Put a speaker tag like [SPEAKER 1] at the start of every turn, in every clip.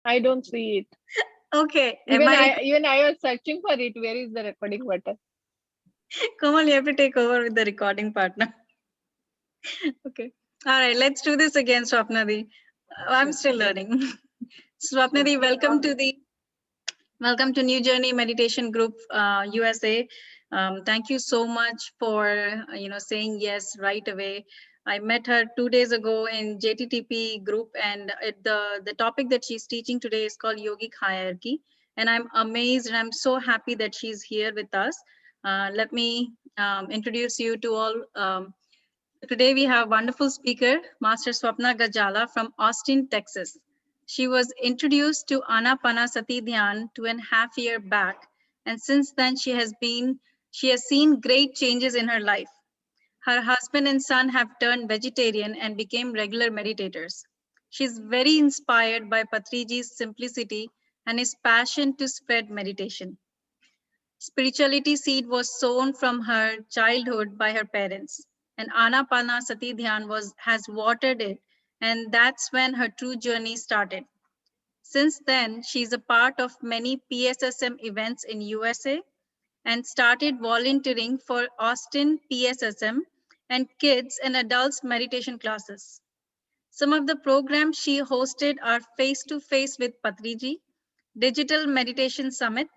[SPEAKER 1] I don't see it.
[SPEAKER 2] Okay.
[SPEAKER 1] Even I was searching for it. Where is the recording button?
[SPEAKER 2] Komal, you have to take over with the recording partner. Okay. All right. Let's do this again, Swapnadi. I'm still learning. Swapnadi, welcome to New Journey Meditation Group USA. Thank you so much for saying yes right away. I met her 2 days ago in JTTP group, and the topic that she's teaching today is called Yogic Hierarchy. And I'm amazed and I'm so happy that she's here with us. Let me introduce you to all. Today we have wonderful speaker, Master Swapna Gajjala from Austin, Texas. She was introduced to Anapanasati Dhyan 2.5 years back, and since then she has seen great changes in her life. Her husband and son have turned vegetarian and became regular meditators. She's very inspired by Patriji's simplicity and his passion to spread meditation. Spirituality seed was sown from her childhood by her parents, and Anapanasati Dhyan has watered it, and that's when her true journey started. Since then, she's a part of many PSSM events in USA and started volunteering for Austin PSSM and kids and adults meditation classes. Some of the programs she hosted are Face to Face with Patriji, Digital Meditation Summit,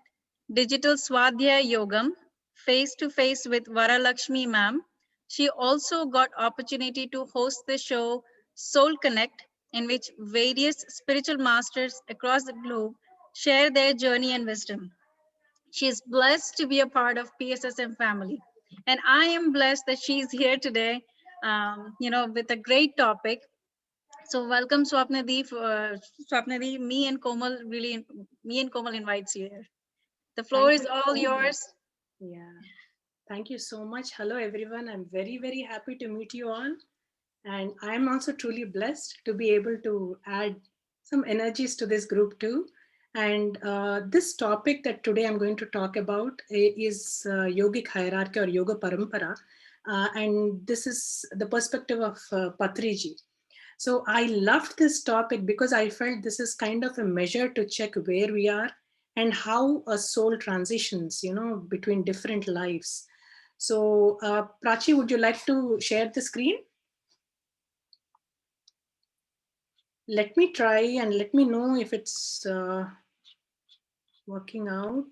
[SPEAKER 2] Digital Swadhyaya Yogam, Face to Face with Varalakshmi Ma'am. She also got opportunity to host the show Soul Connect, in which various spiritual masters across the globe share their journey and wisdom. She is blessed to be a part of PSSM family. And I am blessed that she's here today, with a great topic. So welcome Swapnadi. Swapnadi, me and Komal invites you here. The floor
[SPEAKER 3] Thank
[SPEAKER 2] is
[SPEAKER 3] you
[SPEAKER 2] all
[SPEAKER 3] so much.
[SPEAKER 2] yours.
[SPEAKER 3] Yeah. Thank you so much. Hello, everyone. I'm very, very happy to meet you all. And I'm also truly blessed to be able to add some energies to this group too. And this topic that today I'm going to talk about is yogic hierarchy or yoga parampara. And this is the perspective of Patriji. So I loved this topic because I felt this is kind of a measure to check where we are and how a soul transitions, between different lives. So Prachi, would you like to share the screen? Let me try and let me know if it's working out.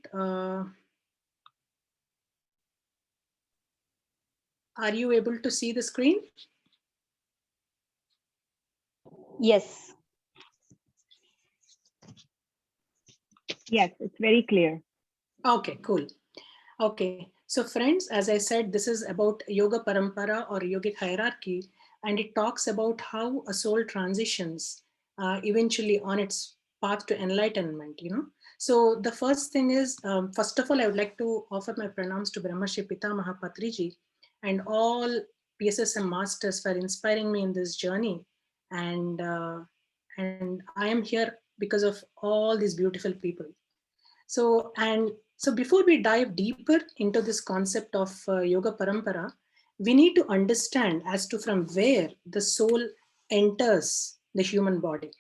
[SPEAKER 3] Are you able to see the screen?
[SPEAKER 4] Yes. Yes, it's very clear.
[SPEAKER 3] Okay, cool. Okay, so friends, as I said, this is about yoga parampara or yogic hierarchy, and it talks about how a soul transitions eventually on its path to enlightenment. So the first thing is, first of all, I would like to offer my pranams to Brahmarshi Pitamaha Patriji and all PSSM masters for inspiring me in this journey. And I am here because of all these beautiful people. So before we dive deeper into this concept of yoga parampara, we need to understand as to from where the soul enters the human body.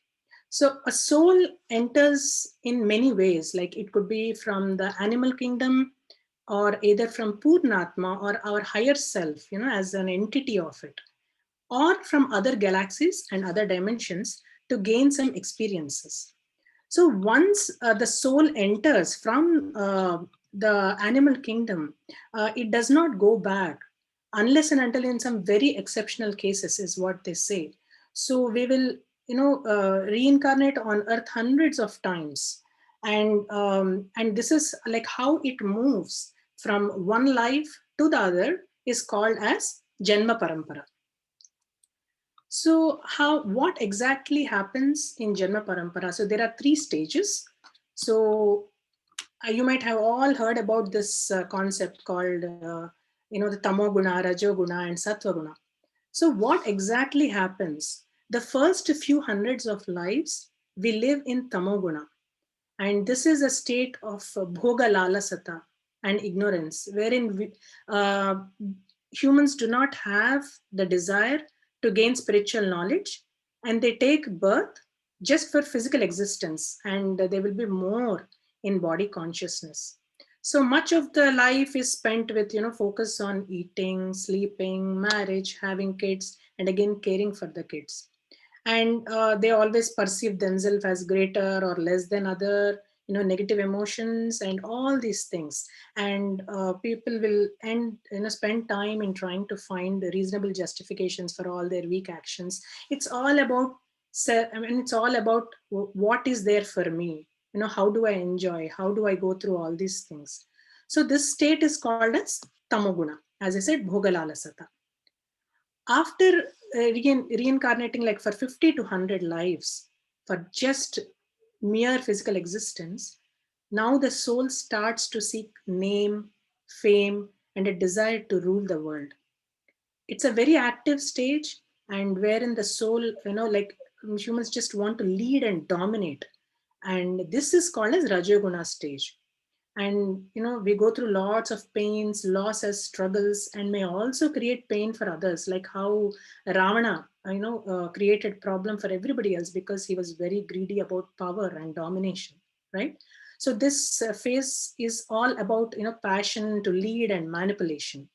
[SPEAKER 3] So a soul enters in many ways, like it could be from the animal kingdom or either from Purnatma or our higher self, as an entity of it, or from other galaxies and other dimensions to gain some experiences. So once the soul enters from the animal kingdom, it does not go back unless and until in some very exceptional cases is what they say. So we will, reincarnate on earth hundreds of times. And this is like how it moves from one life to the other is called as Janma Parampara. So what exactly happens in Janma Parampara? So there are 3 stages. So you might have all heard about this concept called, the Tamoguna, Rajoguna and Sattva-guna. So what exactly happens? The first few hundreds of lives, we live in Tamoguna. And this is a state of bhoga lalasata and ignorance, wherein humans do not have the desire to gain spiritual knowledge, and they take birth, just for physical existence, and there will be more in body consciousness. So much of the life is spent with, focus on eating, sleeping, marriage, having kids, and again caring for the kids. And they always perceive themselves as greater or less than other, negative emotions and all these things. And people will spend time in trying to find reasonable justifications for all their weak actions. It's all about it's all about what is there for me, how do I enjoy, how do I go through all these things. So this state is called as tamoguna, as I said, bhogalalasata. After reincarnating like for 50 to 100 lives for just mere physical existence, now the soul starts to seek name, fame, and a desire to rule the world. It's a very active stage, and wherein the soul, like humans just want to lead and dominate. And this is called as Rajoguna stage. And we go through lots of pains, losses, struggles, and may also create pain for others, like how Ravana created problem for everybody else because he was very greedy about power and domination, right? So this phase is all about passion to lead and manipulation.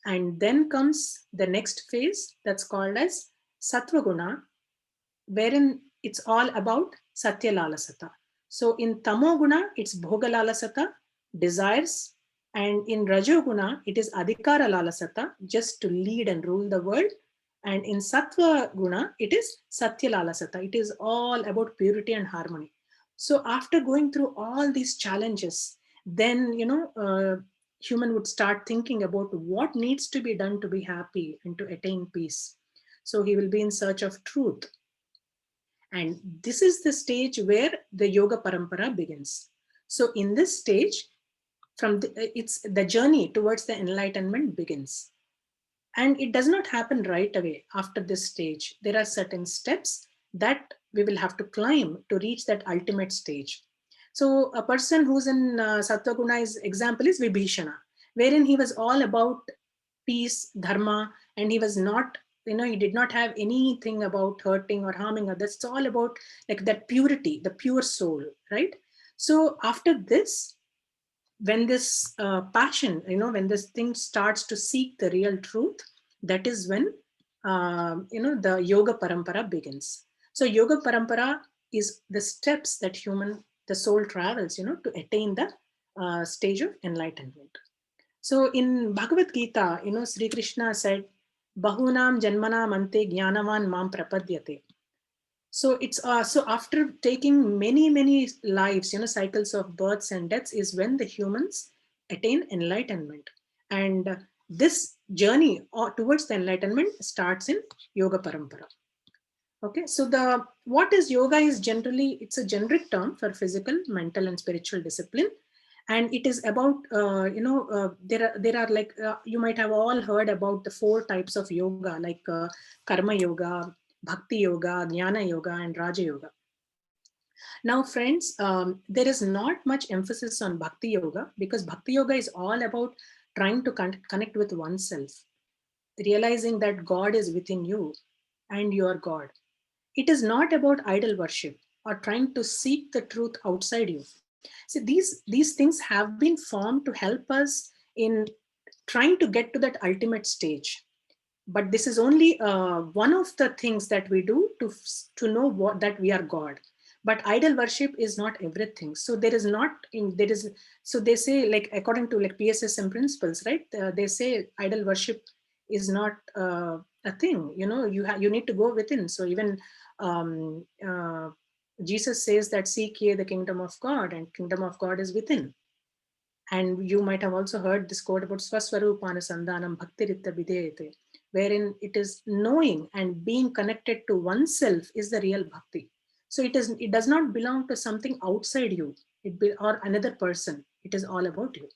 [SPEAKER 3] And then comes the next phase, that's called as Sattva Guna, wherein it's all about Satya Lalasata. So in Tamoguna, it's Bhoga Lalasata, desires. And in Rajoguna, it is Adhikara Lalasata, just to lead and rule the world. And in Sattva Guna, it is Satya Lalasata. It is all about purity and harmony. So after going through all these challenges, then, human would start thinking about what needs to be done to be happy and to attain peace. So he will be in search of truth. And this is the stage where the yoga parampara begins. So in this stage, it's the journey towards the enlightenment begins. And it does not happen right away after this stage. There are certain steps that we will have to climb to reach that ultimate stage. So a person who's in Sattvaguna's example is Vibhishana, wherein he was all about peace, dharma, and he was not, he did not have anything about hurting or harming others. It's all about like that purity, the pure soul, right? So after this, when this passion, when this thing starts to seek the real truth, that is when, the yoga parampara begins. So yoga parampara is the steps that the soul travels, to attain the stage of enlightenment. So in Bhagavad Gita, Sri Krishna said, Bahunam Janmanam Ante Jnanavan Mam Prapadyate. So it's so after taking many lives, cycles of births and deaths, is when the humans attain enlightenment. And this journey towards the enlightenment starts in Yoga Parampara. Okay, so what is yoga is generally, it's a generic term for physical, mental, and spiritual discipline. And it is about, there are like, you might have all heard about the 4 types of yoga, like karma yoga, bhakti yoga, jnana yoga, and raja yoga. Now, friends, there is not much emphasis on bhakti yoga because bhakti yoga is all about trying to connect with oneself, realizing that God is within you and you are God. It is not about idol worship or trying to seek the truth outside you. See, these things have been formed to help us in trying to get to that ultimate stage. But this is only one of the things that we do to know what that we are God. But idol worship is not everything. So there is not there is, so they say, like according to like PSSM principles, right? They say idol worship is not a thing. You need to go within. So even Jesus says that seek ye the kingdom of God, and kingdom of God is within. And you might have also heard this quote about Swaswarupana Sandhanam Bhaktiritta Videyate, wherein it is knowing and being connected to oneself is the real bhakti. So it does not belong to something outside you or another person. It is all about you.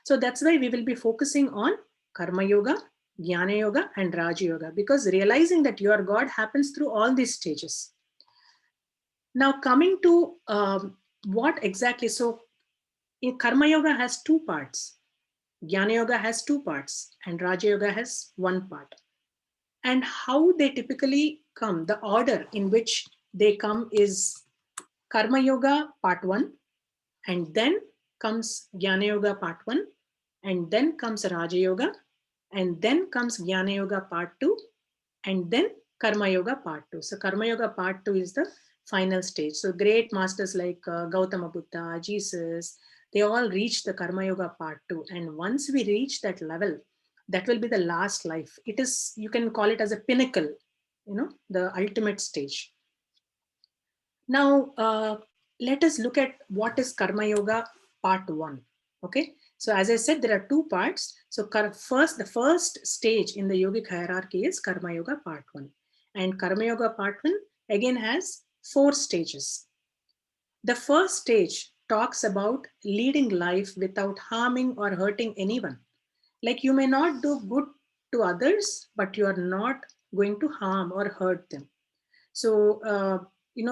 [SPEAKER 3] So that's why we will be focusing on Karma Yoga, Jnana Yoga, and Raja Yoga, because realizing that you are God happens through all these stages. Now coming to what exactly, so Karma Yoga has 2 parts. Jnana Yoga has 2 parts and Raja Yoga has 1 part. And how they typically come, the order in which they come is Karma Yoga Part 1, and then comes Jnana Yoga Part 1, and then comes Raja Yoga, and then comes Jnana Yoga Part 2, and then Karma Yoga Part 2. So Karma Yoga Part 2 is the final stage. So great masters like Gautama Buddha, Jesus, they all reach the Karma Yoga Part 2. And once we reach that level, that will be the last life. It is, you can call it as a pinnacle, the ultimate stage. Now, let us look at what is Karma Yoga Part 1. Okay, so as I said, there are two parts. So the first stage in the yogic hierarchy is Karma Yoga Part 1. And Karma Yoga Part 1 again has 4 stages. The first stage talks about leading life without harming or hurting anyone. Like you may not do good to others, but you are not going to harm or hurt them. So you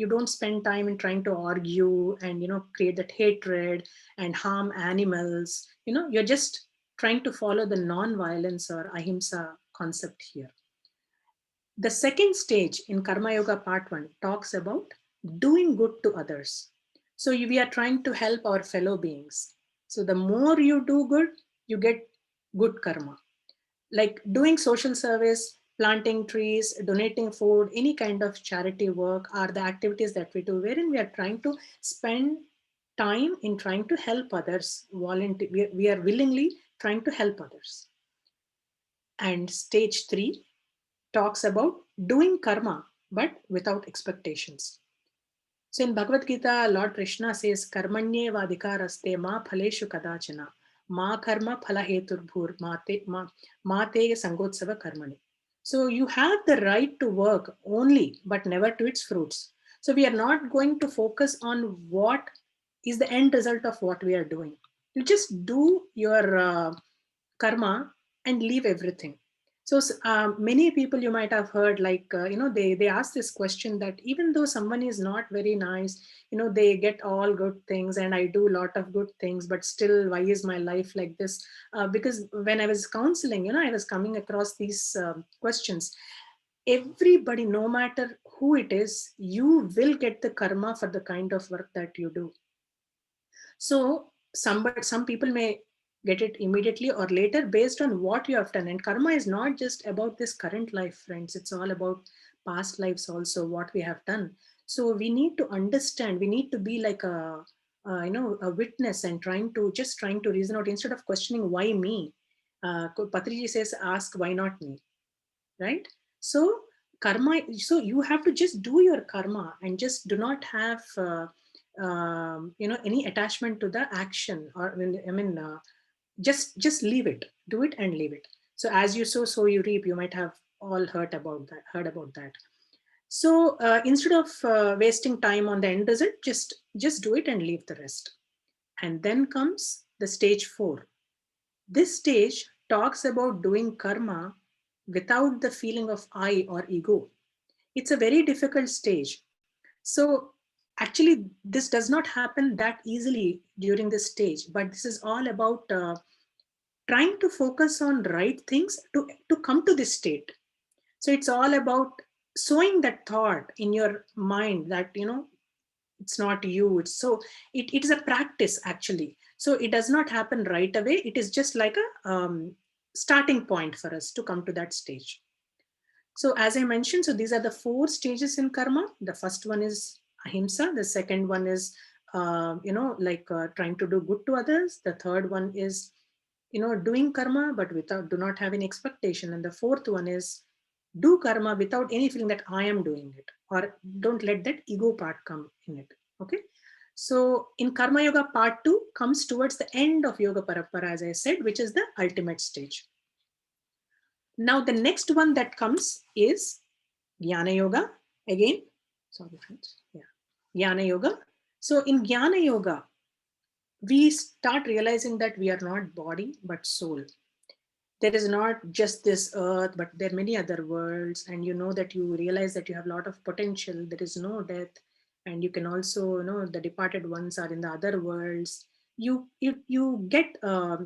[SPEAKER 3] don't spend time in trying to argue and create that hatred and harm animals. You're just trying to follow the non-violence or ahimsa concept here. The second stage in Karma Yoga Part 1 talks about doing good to others. So we are trying to help our fellow beings. So the more you do good, you get good karma. Like doing social service, planting trees, donating food, any kind of charity work are the activities that we do, wherein we are trying to spend time in trying to help others. We are willingly trying to help others. And stage 3 talks about doing karma, but without expectations. So in Bhagavad Gita, Lord Krishna says, Karmanye vadikaraste ma phaleshu kadachana, ma karma phalaheturbhur mate sangotsava karmani. So you have the right to work only, but never to its fruits. So we are not going to focus on what is the end result of what we are doing. You just do your karma and leave everything. So many people you might have heard, like they ask this question that even though someone is not very nice, they get all good things and I do a lot of good things, but still why is my life like this? Because when I was counseling, I was coming across these questions. Everybody, no matter who it is, you will get the karma for the kind of work that you do. So some people may get it immediately or later based on what you have done. And karma is not just about this current life, friends. It's all about past lives also, what we have done. So we need to understand, we need to be like a witness and trying to reason out instead of questioning why me. Patriji says, ask why not me, right? So karma, so you have to just do your karma and just do not have any attachment to the action, or just leave it, do it and leave it. So as you sow, so you reap. You might have all heard about that. So instead of wasting time on the end result, just do it and leave the rest. And then comes the stage 4. This stage talks about doing karma without the feeling of I or ego. It's a very difficult stage. So actually, this does not happen that easily during this stage, but this is all about trying to focus on right things to come to this state. So it's all about sowing that thought in your mind that, it's not you. It is a practice actually. So it does not happen right away. It is just like a starting point for us to come to that stage. So as I mentioned, so these are the 4 stages in karma. The first one is ahimsa. The second one is, trying to do good to others. The third one is, doing karma, but do not have any expectation. And the fourth one is do karma without any feeling that I am doing it, or don't let that ego part come in it. Okay. So in Karma Yoga Part 2 comes towards the end of Yoga Parampara, as I said, which is the ultimate stage. Now the next one that comes is Jnana Yoga. Again, sorry friends, yeah, Jnana Yoga. So in Jnana Yoga, we start realizing that we are not body but soul. There is not just this earth, but there are many other worlds, and that you realize that you have a lot of potential. There is no death, and you can also the departed ones are in the other worlds. You get a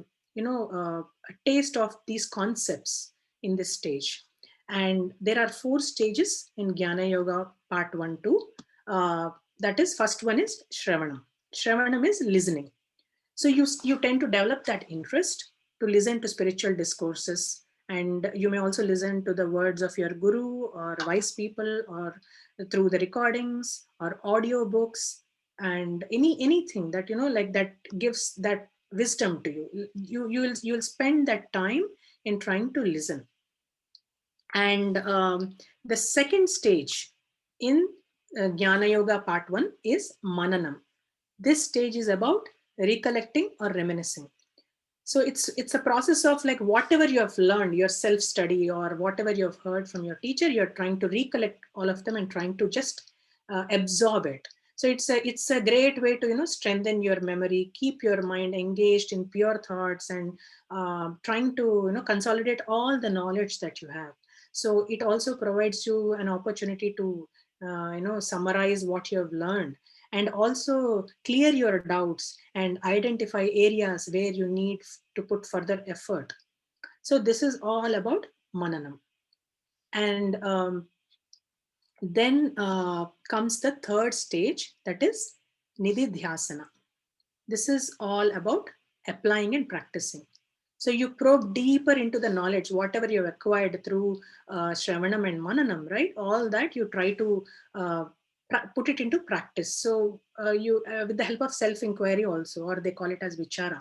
[SPEAKER 3] taste of these concepts in this stage. And there are 4 stages in Jnana Yoga part 1 too. That is, first one is Shravanam. Shravanam is listening. So you tend to develop that interest to listen to spiritual discourses, and you may also listen to the words of your guru or wise people, or through the recordings or audio books, and anything that, you know, like that gives that wisdom to you. You'll spend that time in trying to listen. And the second stage in Jnana Yoga part 1 is Mananam. This stage is about recollecting or reminiscing. So it's a process of, like, whatever you have learned, your self study or whatever you have heard from your teacher, you're trying to recollect all of them and trying to just absorb it. So it's a great way to, you know, strengthen your memory, keep your mind engaged in pure thoughts, and trying to, you know, consolidate all the knowledge that you have. So it also provides you an opportunity to you know, summarize what you have learned, and also clear your doubts and identify areas where you need to put further effort. So this is all about Mananam. And then comes the third stage, that is Nididhyasana. This is all about applying and practicing. So you probe deeper into the knowledge, whatever you've acquired through Shravanam and Mananam, right? All that you try to put it into practice. So you, with the help of self-inquiry also, or they call it as Vichara.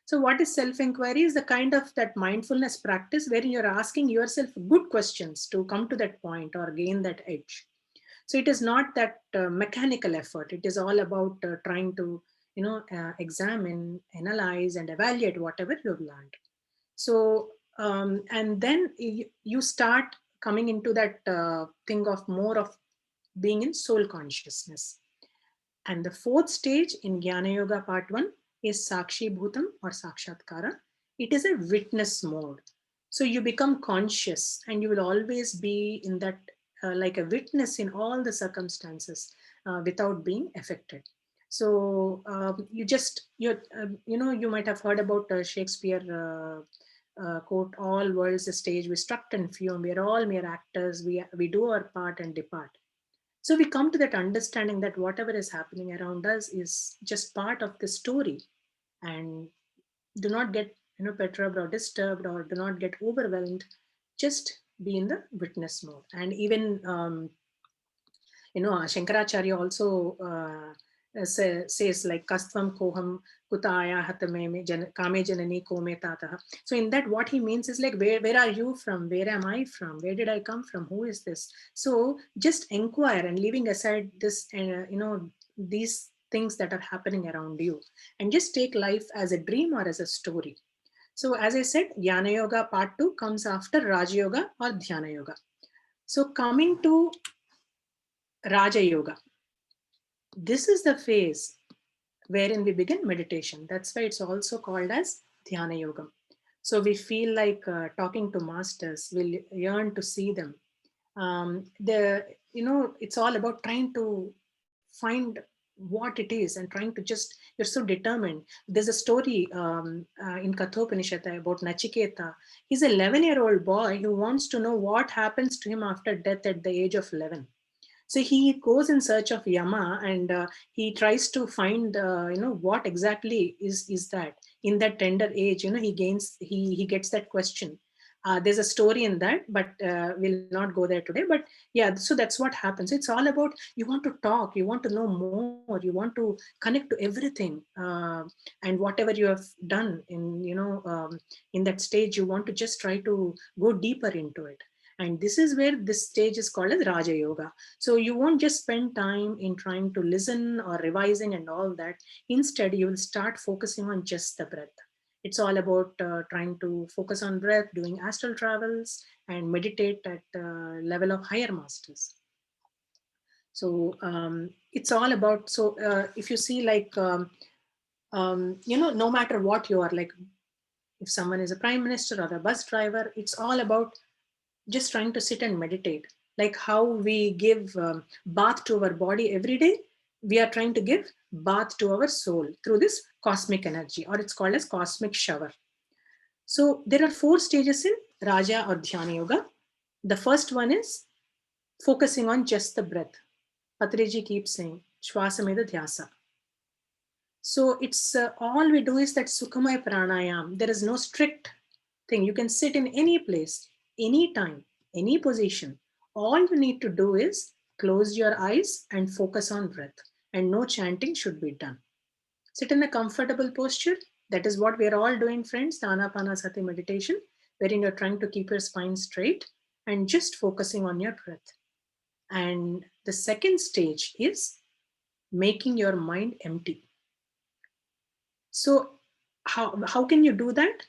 [SPEAKER 3] So what is self-inquiry? Is the kind of that mindfulness practice wherein you're asking yourself good questions to come to that point or gain that edge. So it is not that mechanical effort. It is all about trying to, you know, examine, analyze, and evaluate whatever you've learned. So and then you start coming into that thing of more of being in soul consciousness. And the fourth stage in Jnana Yoga part 1 is Sakshi Bhutam or Sakshatkara. It is a witness mode. So you become conscious and you will always be in that like a witness in all the circumstances without being affected. So you just, you know, you might have heard about Shakespeare quote, all world's a stage, we struck and fume, we are all mere actors, we do our part and depart. So we come to that understanding that whatever is happening around us is just part of the story, and do not get, you know, perturbed or disturbed, or do not get overwhelmed. Just be in the witness mode. And even you know, Shankaracharya also says like Kastvam koham kutaya hatame kame janani kome tataha. So in that, what he means is like, where are you from? Where am I from? Where did I come from? Who is this? So just inquire, and leaving aside this, you know, these things that are happening around you, and just take life as a dream or as a story. So as I said, Jnana Yoga part 2 comes after Raja Yoga or Dhyana Yoga. So coming to Raja Yoga, this is the phase wherein we begin meditation. That's why it's also called as Dhyana Yoga. So we feel like talking to masters, we'll yearn to see them. You know, it's all about trying to find what it is and trying to just, you're so determined. There's a story in Kathopanishad about Nachiketa. He's an 11-year-old boy who wants to know what happens to him after death at the age of 11. So he goes in search of Yama, and he tries to find, you know, what exactly is that in that tender age. You know, he gets that question. There's a story in that, but we'll not go there today. But yeah, so that's what happens. It's all about, you want to talk, you want to know more, you want to connect to everything, and whatever you have done in, you know, in that stage, you want to just try to go deeper into it. And this is where this stage is called as Raja Yoga. So you won't just spend time in trying to listen or revising and all that. Instead, you will start focusing on just the breath. It's all about trying to focus on breath, doing astral travels, and meditate at the level of higher masters. So it's all about, so if you see, like, you know, no matter what you are, like if someone is a prime minister or a bus driver, it's all about just trying to sit and meditate. Like how we give bath to our body every day, we are trying to give bath to our soul through this cosmic energy, or it's called as cosmic shower. So there are 4 stages in Raja or Dhyana Yoga. The first one is focusing on just the breath. Patriji keeps saying, Shwasameda Dhyasa. So it's all we do is that Sukhamaya Pranayam. There is no strict thing. You can sit in any place, any time, any position. All you need to do is close your eyes and focus on breath. And no chanting should be done. Sit in a comfortable posture. That is what we are all doing, friends. The Anapanasati meditation, wherein you're trying to keep your spine straight and just focusing on your breath. And the second stage is making your mind empty. So how can you do that?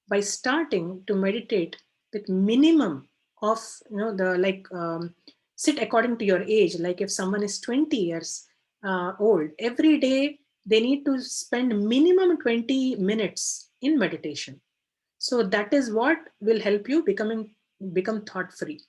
[SPEAKER 3] By starting to meditate with minimum of, the sit according to your age. Like if someone is 20 years old, every day they need to spend minimum 20 minutes in meditation. So that is what will help you become thought free.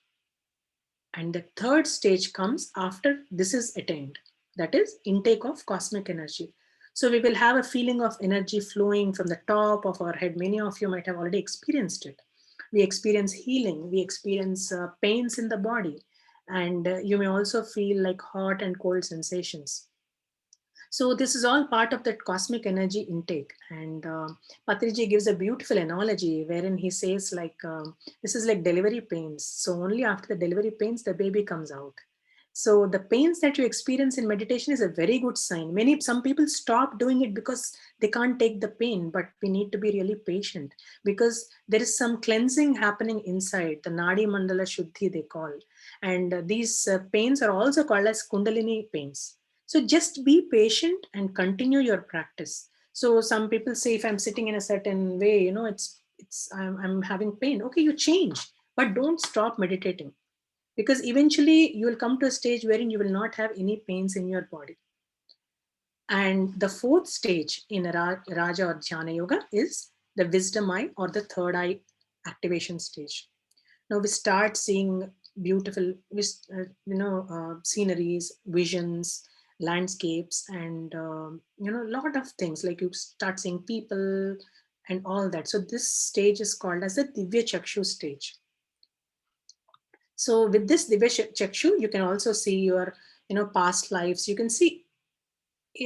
[SPEAKER 3] And the third stage comes after this is attained, that is intake of cosmic energy. So we will have a feeling of energy flowing from the top of our head. Many of you might have already experienced it. We experience healing, we experience pains in the body, and you may also feel like hot and cold sensations. So this is all part of that cosmic energy intake. And Patriji gives a beautiful analogy wherein he says like, this is like delivery pains. So only after the delivery pains, the baby comes out. So the pains that you experience in meditation is a very good sign. Some people stop doing it because they can't take the pain, but we need to be really patient because there is some cleansing happening inside, the Nadi Mandala Shuddhi they call. And these pains are also called as Kundalini pains. So just be patient and continue your practice. So some people say, if I'm sitting in a certain way, I'm having pain. Okay, you change, but don't stop meditating, because eventually you will come to a stage wherein you will not have any pains in your body. And the fourth stage in Raja or Dhyana Yoga is the wisdom eye or the third eye activation stage. Now we start seeing beautiful, sceneries, visions, landscapes, and a lot of things. Like you start seeing people and all that. So this stage is called as the Divya Chakshu stage. So with this Divya Chakshu, you can also see your past lives. You can see,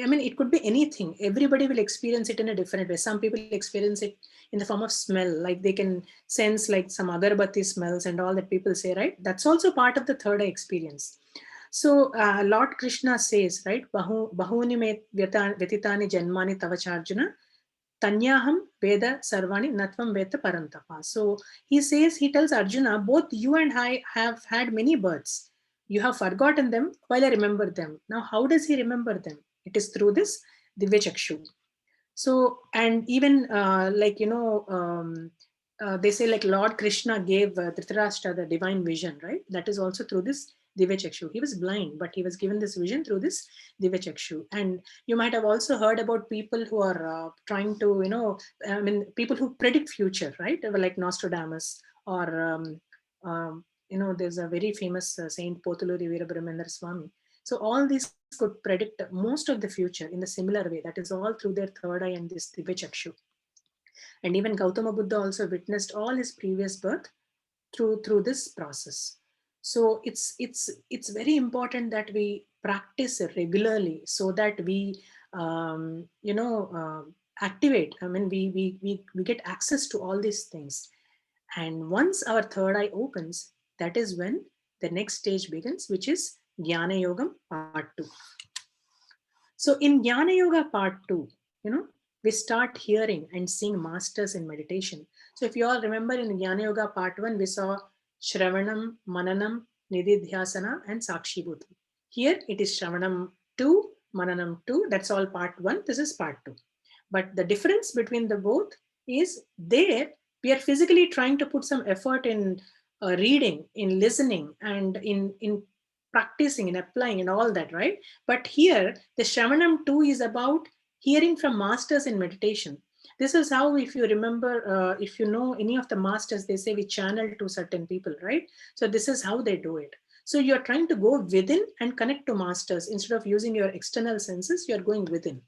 [SPEAKER 3] I mean, it could be anything. Everybody will experience it in a different way. Some people experience it in the form of smell, like they can sense like some agarbatti smells and all that people say, right? That's also part of the third eye experience. So Lord Krishna says, right, Bahuni me vyatitani janmani tavacharjuna tanyaham veda sarvani natvam veta parantapa. So he tells Arjuna, both you and I have had many births. You have forgotten them while I remember them. Now, how does he remember them? It is through this Divya Chakshu. So, and even they say like Lord Krishna gave Dhritarashtra the divine vision, right? That is also through this Divya Chakshu. He was blind, but he was given this vision through this Divya Chakshu. And you might have also heard about people who are trying to, people who predict future, right? Like Nostradamus or, there's a very famous Saint Potuluri Veerabrahmendra Swami. So all these could predict most of the future in the similar way. That is all through their third eye and this Divya Chakshu. And even Gautama Buddha also witnessed all his previous birth through this process. So it's very important that we practice it regularly so that we activate. I mean, we get access to all these things. And once our third eye opens, that is when the next stage begins, which is Jnana Yogam Part 2. So in Jnana Yoga Part 2, we start hearing and seeing masters in meditation. So if you all remember in Jnana Yoga Part 1, we saw Shravanam, Mananam, Nididhyasana, and Sakshi Bhutam. Here it is Shravanam 2, Mananam 2. That's all Part 1. This is Part 2. But the difference between the both is there we are physically trying to put some effort in reading, in listening, and in practicing and applying and all that, right? But here, the Shravanam 2 is about hearing from masters in meditation. This is how, if you remember, if you know any of the masters, they say we channel to certain people, right? So this is how they do it. So you're trying to go within and connect to masters. Instead of using your external senses, you're going within.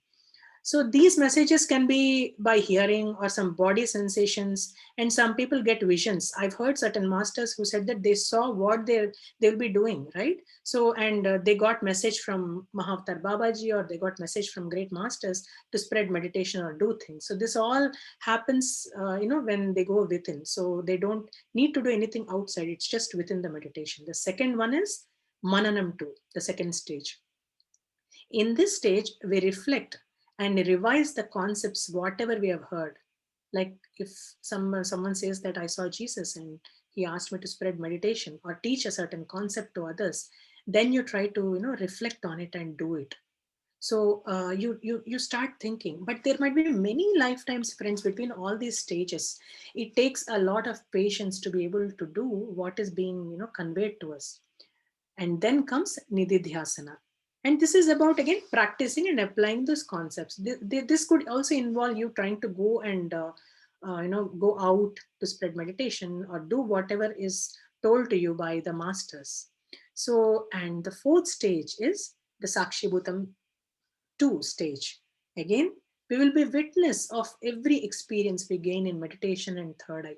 [SPEAKER 3] So these messages can be by hearing or some body sensations, and some people get visions. I've heard certain masters who said that they saw what they'll be doing, right? So and they got message from Mahavatar Babaji, or they got message from great masters to spread meditation or do things. So this all happens, when they go within. So they don't need to do anything outside. It's just within the meditation. The second one is Mananam 2, the second stage. In this stage, we reflect and revise the concepts, whatever we have heard. Like if someone says that I saw Jesus and he asked me to spread meditation or teach a certain concept to others, then you try to reflect on it and do it. So you start thinking, but there might be many lifetimes, friends, between all these stages. It takes a lot of patience to be able to do what is being conveyed to us. And then comes nididhyasana. And this is about, again, practicing and applying those concepts. This could also involve you trying to go and go out to spread meditation or do whatever is told to you by the masters. So, and the fourth stage is the Sakshibhutam 2 stage. Again, we will be witness of every experience we gain in meditation and third eye.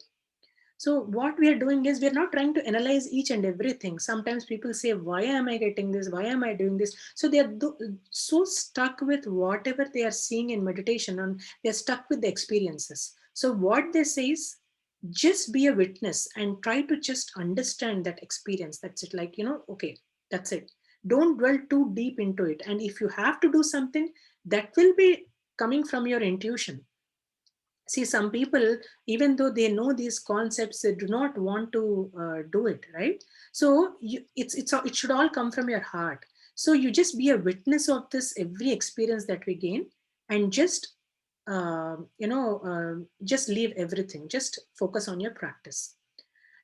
[SPEAKER 3] So what we are doing is we are not trying to analyze each and everything. Sometimes people say, why am I getting this? Why am I doing this? So they are so stuck with whatever they are seeing in meditation, and they're stuck with the experiences. So what they say is, just be a witness and try to just understand that experience. That's it. Like, okay, that's it. Don't dwell too deep into it. And if you have to do something, that will be coming from your intuition. See, some people, even though they know these concepts, they do not want to do it, right? So it should all come from your heart. So you just be a witness of this every experience that we gain, and just just leave everything, just focus on your practice.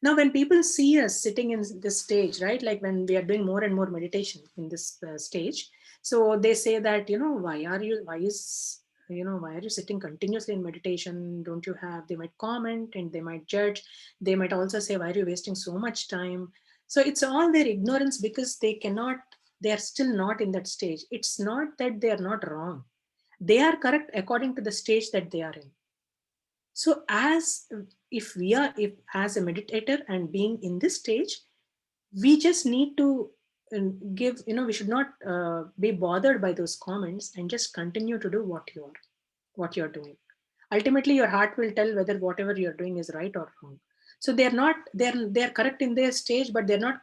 [SPEAKER 3] Now when people see us sitting in this stage, right, like when we are doing more and more meditation in this stage, so they say that, why are you sitting continuously in meditation? Don't you have, they might comment and they might judge. They might also say, why are you wasting so much time? So it's all their ignorance, because they are still not in that stage. It's not that they are not wrong. They are correct according to the stage that they are in. So if as a meditator and being in this stage, we just need to give, we should not be bothered by those comments, and just continue to do what you're doing. Ultimately your heart will tell whether whatever you're doing is right or wrong. So they're correct in their stage, but they're not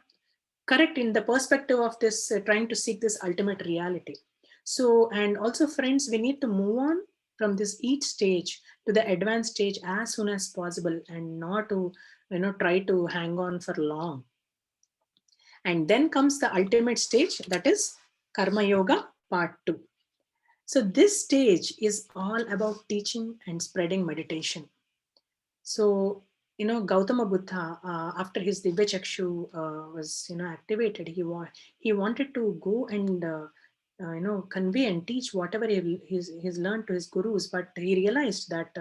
[SPEAKER 3] correct in the perspective of this trying to seek this ultimate reality. So, and also, friends, we need to move on from this each stage to the advanced stage as soon as possible, and not to try to hang on for long. And then comes the ultimate stage, that is Karma Yoga part 2. So this stage is all about teaching and spreading meditation. So, Gautama Buddha, after his Divya Chakshu was, activated, he wanted to go and, convey and teach whatever he's learned to his gurus, but he realized that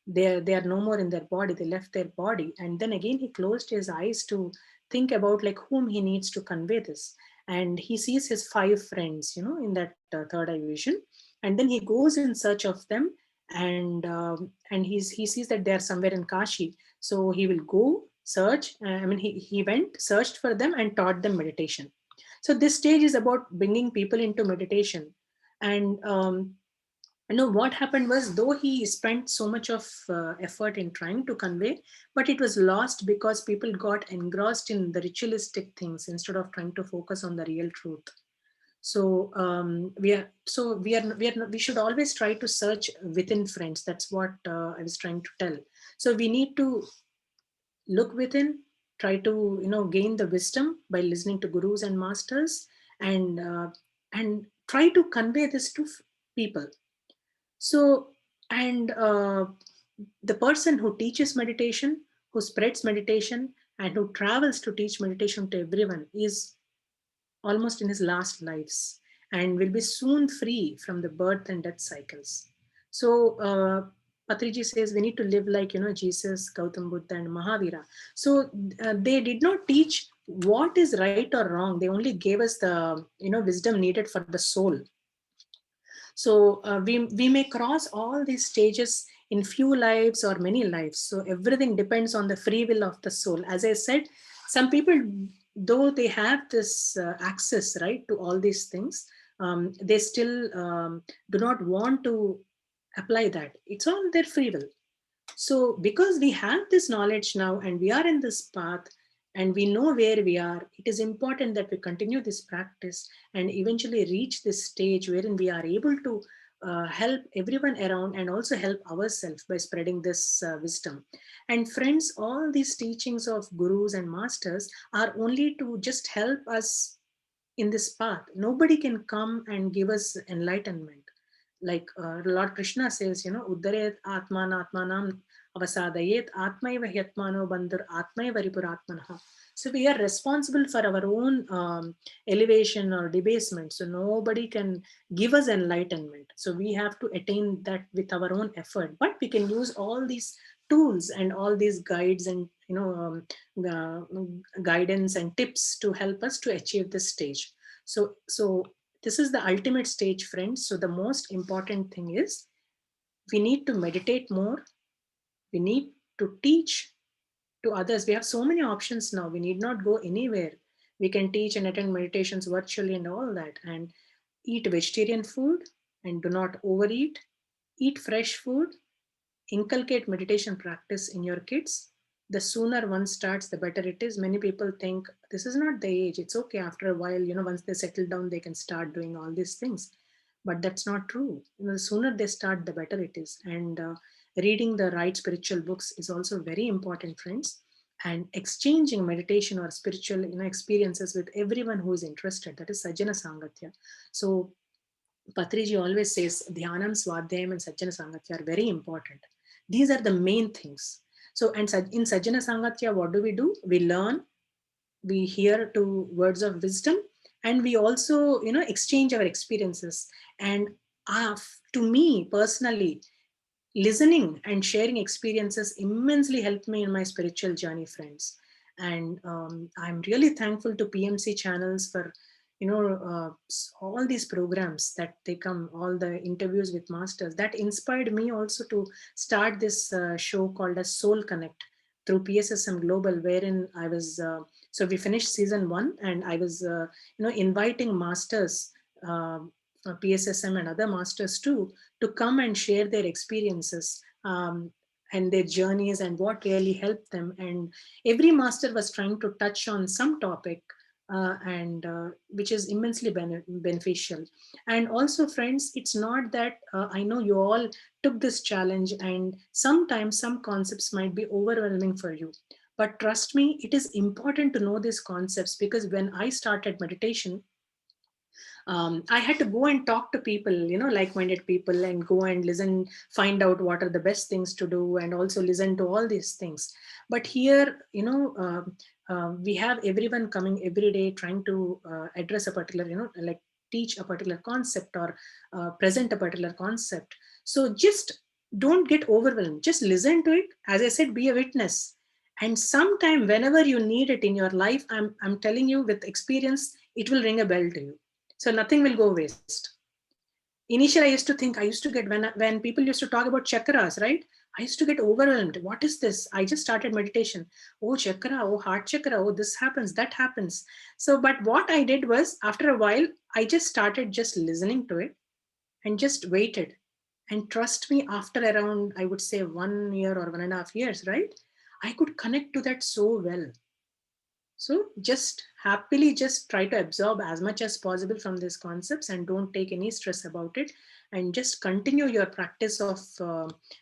[SPEAKER 3] they are no more in their body. They left their body, and then again he closed his eyes to think about like whom he needs to convey this. And he sees his 5 friends, in that third eye vision, and then he goes in search of them, and he sees that they are somewhere in Kashi. So he will go search. He went, searched for them, and taught them meditation. So this stage is about bringing people into meditation. And what happened was, though he spent so much of effort in trying to convey, but it was lost because people got engrossed in the ritualistic things instead of trying to focus on the real truth. So we should always try to search within, friends. That's what I was trying to tell. So we need to look within, try to gain the wisdom by listening to gurus and masters, and try to convey this to people. So, and the person who teaches meditation, who spreads meditation, and who travels to teach meditation to everyone is almost in his last lives, and will be soon free from the birth and death cycles. So Patriji says we need to live like Jesus, Gautam Buddha, and Mahavira. So they did not teach what is right or wrong. They only gave us the wisdom needed for the soul. So we may cross all these stages in few lives or many lives. So everything depends on the free will of the soul. As I said, some people, though they have this access, right, to all these things, they still do not want to apply that. It's on their free will. So, because we have this knowledge now and we are in this path and we know where we are, it is important that we continue this practice and eventually reach this stage wherein we are able to help everyone around and also help ourselves by spreading this wisdom. And friends, all these teachings of gurus and masters are only to just help us in this path. Nobody can come and give us enlightenment. Like Lord Krishna says, Uddaret Atman Atmanam Avasadayet Atmaiva Hyatmano Bandhur Atmaiva Ripuratmanaha. So we are responsible for our own elevation or debasement. So nobody can give us enlightenment. So we have to attain that with our own effort. But we can use all these tools and all these guides and uh, guidance and tips to help us to achieve this stage. So this is the ultimate stage, friends. So the most important thing is we need to meditate more. We need to teach to others. We have so many options now. We need not go anywhere. We can teach and attend meditations virtually and all that. And eat vegetarian food and do not overeat. Eat fresh food. Inculcate meditation practice in your kids. The sooner one starts, the better it is. Many people think this is not the age. It's okay. After a while, once they settle down, they can start doing all these things. But that's not true. The sooner they start, the better it is. And reading the right spiritual books is also very important, friends. And exchanging meditation or spiritual experiences with everyone who is interested. That is Sajjana Sangatya. So Patriji always says Dhyanam, Swadhyayam, and Sajjana Sangatya are very important. These are the main things. So, and in Sajjana Sangatya, what do? We learn, we hear to words of wisdom, and we also, exchange our experiences. And to me personally, listening and sharing experiences immensely helped me in my spiritual journey, friends. And I'm really thankful to PMC channels for all these programs that they come, all the interviews with masters that inspired me also to start this show called as Soul Connect through PSSM Global, wherein I was so we finished season 1 and I was inviting masters, PSSM and other masters too, to come and share their experiences and their journeys and what really helped them. And every master was trying to touch on some topic, and which is immensely beneficial. And also, friends, it's not that I know you all took this challenge, and sometimes some concepts might be overwhelming for you. But trust me, it is important to know these concepts, because when I started meditation, I had to go and talk to people, like-minded people, and go and listen, find out what are the best things to do, and also listen to all these things. But here, we have everyone coming every day trying to address a particular, like teach a particular concept or present a particular concept. So just don't get overwhelmed. Just listen to it. As I said, be a witness. And sometime, whenever you need it in your life, I'm telling you with experience, it will ring a bell to you. So nothing will go waste. Initially, I used to think, I used to get, when people used to talk about chakras, right? I used to get overwhelmed. What is this? I just started meditation. Oh, chakra, oh, heart chakra, oh, this happens, that happens. So, but what I did was, after a while, I just started just listening to it and just waited. And trust me, after around, I would say 1 year or 1.5 years, right? I could connect to that so well. So just happily just try to absorb as much as possible from these concepts and don't take any stress about it, and just continue your practice of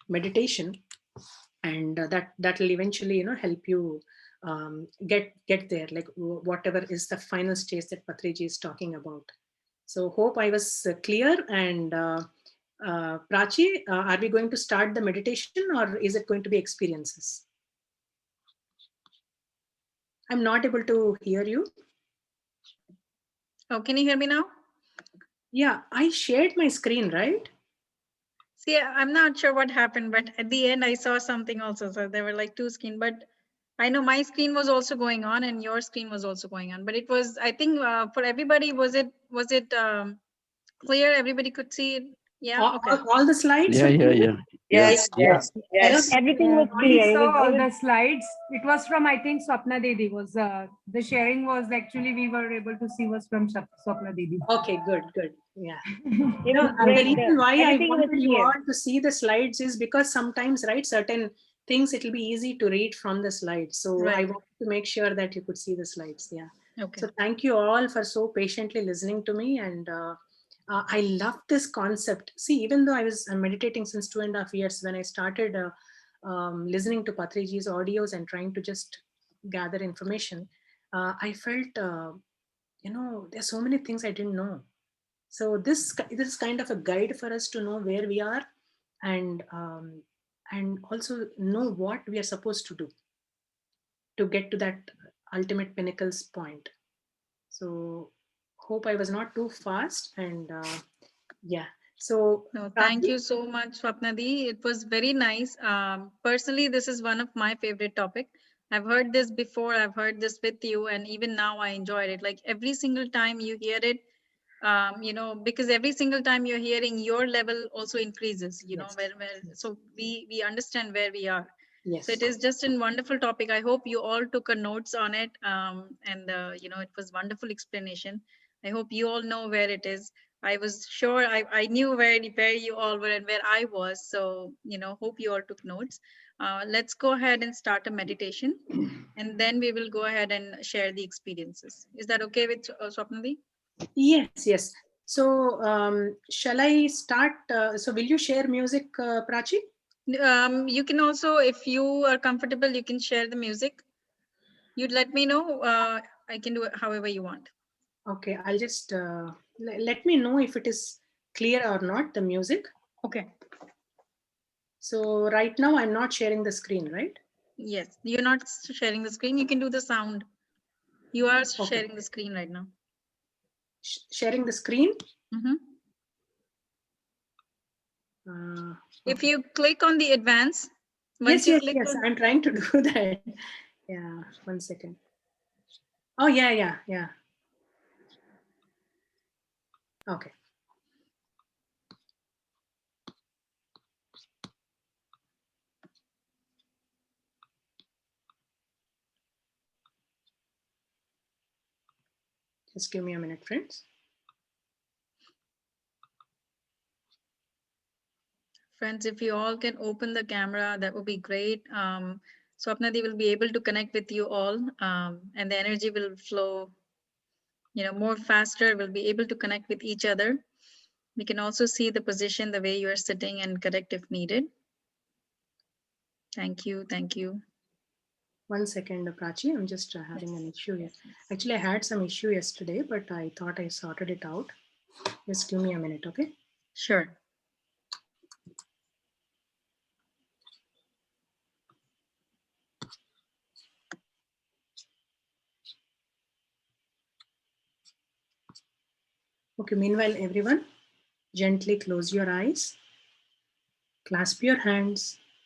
[SPEAKER 3] meditation, and that will eventually help you get there, like whatever is the final stage that Patriji is talking about. So hope I was clear. And Prachi, are we going to start the meditation or is it going to be experiences? I'm not able to hear you.
[SPEAKER 2] Oh, can you hear me now?
[SPEAKER 3] Yeah, I shared my screen, right?
[SPEAKER 2] See, I'm not sure what happened, but at the end I saw something also. So there were like two screens, but I know my screen was also going on and your screen was also going on. But it was, I think, for everybody, was it clear? Everybody could see it. Yeah, okay.
[SPEAKER 3] All the slides?
[SPEAKER 5] Yeah,
[SPEAKER 3] were
[SPEAKER 5] yeah,
[SPEAKER 3] clear?
[SPEAKER 5] yeah.
[SPEAKER 6] Yes, yes, yes.
[SPEAKER 4] Everything was
[SPEAKER 7] We
[SPEAKER 4] clear.
[SPEAKER 7] saw all
[SPEAKER 4] It
[SPEAKER 7] the
[SPEAKER 4] was,
[SPEAKER 7] slides. It was from, I think, Swapna Didi was, the sharing was actually, we were able to see was from Swapna Didi.
[SPEAKER 3] Okay, good, good. Yeah.
[SPEAKER 4] it
[SPEAKER 3] No,
[SPEAKER 4] was
[SPEAKER 3] the
[SPEAKER 4] great.
[SPEAKER 3] reason why I
[SPEAKER 4] Everything was
[SPEAKER 3] wanted you
[SPEAKER 4] clear.
[SPEAKER 3] all to see the slides is because sometimes, right, certain things it will be easy to read from the slides. So I
[SPEAKER 2] Right.
[SPEAKER 3] wanted to make sure that you could see the slides. Yeah.
[SPEAKER 2] Okay.
[SPEAKER 3] So thank you all for so patiently listening to me. And I love this concept. See, even though I'm meditating since 2.5 years, when I started listening to Patriji's audios and trying to just gather information, I felt, there's so many things I didn't know. So this is kind of a guide for us to know where we are, and also know what we are supposed to do to get to that ultimate pinnacles point. So hope I was not too fast, and yeah. So
[SPEAKER 2] No, thank you so much, Swapnadi. It was very nice. Personally, this is one of my favorite topic. I've heard this before. I've heard this with you, and even now I enjoyed it. Like every single time you hear it, because every single time you're hearing, your level also increases.
[SPEAKER 3] Yes.
[SPEAKER 2] So we understand where we are.
[SPEAKER 3] Yes.
[SPEAKER 2] So it is just a wonderful topic. I hope you all took a notes on it, and it was wonderful explanation. I hope you all know where it is. I was sure I knew where you all were and where I was. So, hope you all took notes. Let's go ahead and start a meditation, and then we will go ahead and share the experiences. Is that okay with Swapnadi?
[SPEAKER 3] Yes, yes. So shall I start? So will you share music, Prachi?
[SPEAKER 2] You can also, if you are comfortable, you can share the music. You'd let me know. I can do it however you want.
[SPEAKER 3] Okay, I'll just let me know if it is clear or not, the music.
[SPEAKER 2] Okay.
[SPEAKER 3] So right now I'm not sharing the screen, right?
[SPEAKER 2] Yes, you're not sharing the screen. You can do the sound. You are
[SPEAKER 3] Okay.
[SPEAKER 2] sharing the screen right now.
[SPEAKER 3] Sharing the screen.
[SPEAKER 2] Mm-hmm.
[SPEAKER 3] Okay.
[SPEAKER 2] If you click on the advance,
[SPEAKER 3] Yes, I'm trying to do that. Yeah, 1 second. Oh, yeah. Okay. Just give me a minute, friends.
[SPEAKER 2] Friends, if you all can open the camera, that would be great. Swapnadi will be able to connect with you all, and the energy will flow, more faster. We'll be able to connect with each other. We can also see the position, the way you are sitting, and correct if needed. Thank you.
[SPEAKER 3] 1 second, Prachi. I'm just having an issue here. Actually, I had some issue yesterday, but I thought I sorted it out. Just give me a minute, okay?
[SPEAKER 2] Sure.
[SPEAKER 3] Okay, meanwhile, everyone, gently close your eyes, clasp your hands,